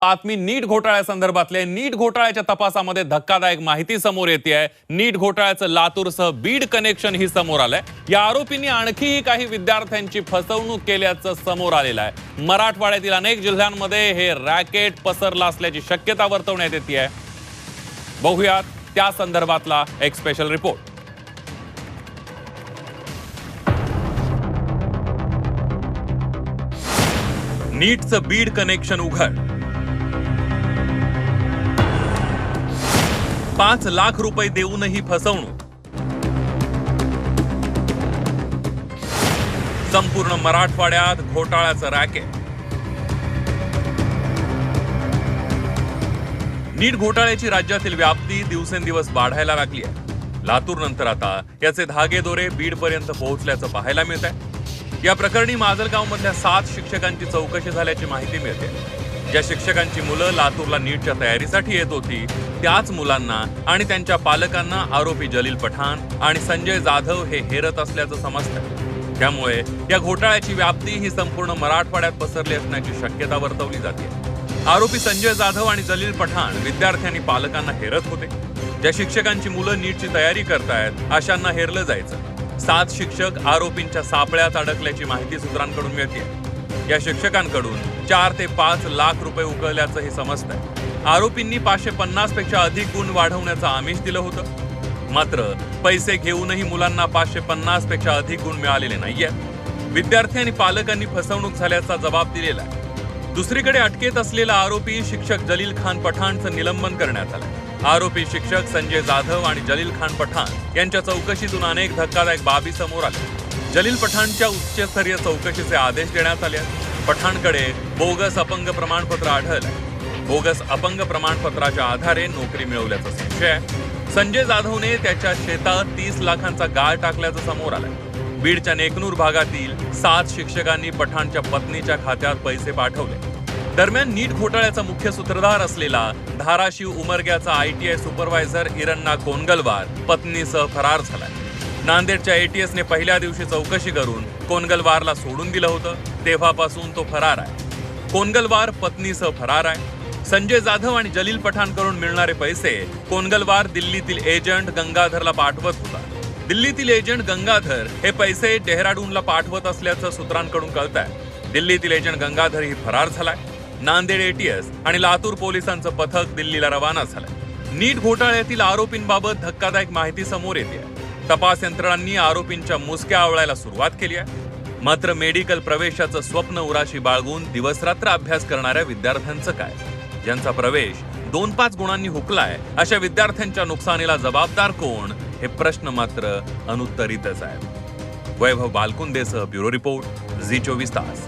बातमी नीट घोटाळ्यासंदर्भातले नीट घोटाळ्याच्या तपासामध्ये धक्कादायक माहिती समोर येते आहे। नीट घोटाळ्याचं लातूरसह बीड कनेक्शन ही समोर आलंय। या आरोपींनी आणखीही काही विद्यार्थ्यांची फसवणूक केल्याचं समोर आलेलं आहे। मराठवाड्यातील अनेक जिल्ह्यांमध्ये हे रॅकेट पसरला असल्याची शक्यता वर्तवण्यात येते आहे। बघूयात त्या संदर्भातला एक स्पेशल रिपोर्ट। नीटचं बीड कनेक्शन उघड। 5 लाख रुपये देऊनही फसवणूक। संपूर्ण मराठवाड्यात घोटाळ्याचं रॅकेट। नीट घोटाळ्याची राज्यातील व्याप्ती दिवसेंदिवस वाढायला लागली आहे। लातूर नंतर आता याचे धागेदोरे बीड पर्यंत पोहोचल्याचं पाहायला मिळत आहे। या प्रकरणी माजलगाव मधल्या 7 शिक्षकांची चौकशी झाल्याची माहिती मिळते। ज्या शिक्षकांची मुलं लातूरला नीटच्या तयारीसाठी येत होती त्याच मुलांना आणि त्यांच्या पालकांना आरोपी जलील पठाण आणि संजय जाधव हे हेरत असल्याचं समजतं। त्यामुळे या घोटाळ्याची व्याप्ती ही संपूर्ण मराठवाड्यात पसरली असण्याची शक्यता वर्तवली जाते। आरोपी संजय जाधव आणि जलील पठाण विद्यार्थी आणि पालकांना हेरत होते। ज्या शिक्षकांची मुलं नीटची तयारी करतायत अशांना हेरलं जायचं। 7 शिक्षक आरोपींच्या सापळ्यात अडकल्याची माहिती सूत्रांकडून मिळते। या शिक्षकांकडून 4 ते 5 लाख रुपये उकळल्याचंही समजतंय। आरोपींनी 550 पेक्षा अधिक गुण वाढवण्याचं आमिष दिलं होतं। मात्र पैसे घेऊनही मुलांना 550 पेक्षा अधिक गुण मिळालेले नाहीयेत। विद्यार्थी आणि पालकांनी फसवणूक झाल्याचा जबाब दिलेला आहे। दुसरीकडे अटकेत असलेला आरोपी शिक्षक जलील खान पठाणचं निलंबन करण्यात आलंय। आरोपी शिक्षक संजय जाधव आणि जलील खान पठाण यांच्या चौकशीतून अनेक धक्कादायक बाबी समोर आल्या। जलील पठाणच्या उच्चस्तरीय चौकशीचे आदेश देण्यात आले। पठाणकडे बोगस अपंग प्रमाणपत्र आढळलंय। बोगस अपंग प्रमाणपत्राच्या आधारे नोकरी मिळवल्याचा संशय आहे। संजय जाधवने त्याच्या शेतात 30 लाखांचा गाळ टाकल्याचं समोर आलंय। बीडच्या नेकनूर भागातील 7 शिक्षकांनी पठाणच्या पत्नीच्या खात्यात पैसे पाठवले। दरम्यान नीट घोटाळ्याचा मुख्य सूत्रधार असलेला धाराशिव उमरग्याचा ITI सुपरवायझर इरण्णा कोनगलवार पत्नीसह फरार झालाय। नांदेडच्या ATSने पहिल्या दिवशी चौकशी करून कोनगलवारला सोडून दिलं होतं। तेव्हापासून तो फरार आहे। कोनगलवार पत्नीसह फरार आहे। संजय जाधव आणि जलील पठाणकडून मिळणारे पैसे कोनगलवार दिल्लीतील एजंट गंगाधरला पाठवत होता। दिल्लीतील एजंट गंगाधर हे पैसे डेहराडूनला पाठवत असल्याचं सूत्रांकडून कळतंय। दिल्लीतील एजंट गंगाधर ही फरार झालाय। नांदेड ATS आणि लातूर पोलिसांचं पथक दिल्लीला रवाना झालंय। नीट घोटाळ्यातील आरोपींबाबत धक्कादायक माहिती समोर येते। तपास यंत्रणांनी आरोपींच्या मुसक्या आवळायला सुरुवात केली आहे। मात्र मेडिकल प्रवेशाचं स्वप्न उराशी बाळगून दिवसरात्र अभ्यास करणाऱ्या विद्यार्थ्यांचं काय? ज्यांचा प्रवेश 2-5 गुणांनी हुकलाय अशा विद्यार्थ्यांच्या नुकसानीला जबाबदार कोण हे प्रश्न मात्र अनुत्तरितच आहेत। वैभव बालकुंदेसह ब्युरो रिपोर्ट, झी 24 तास।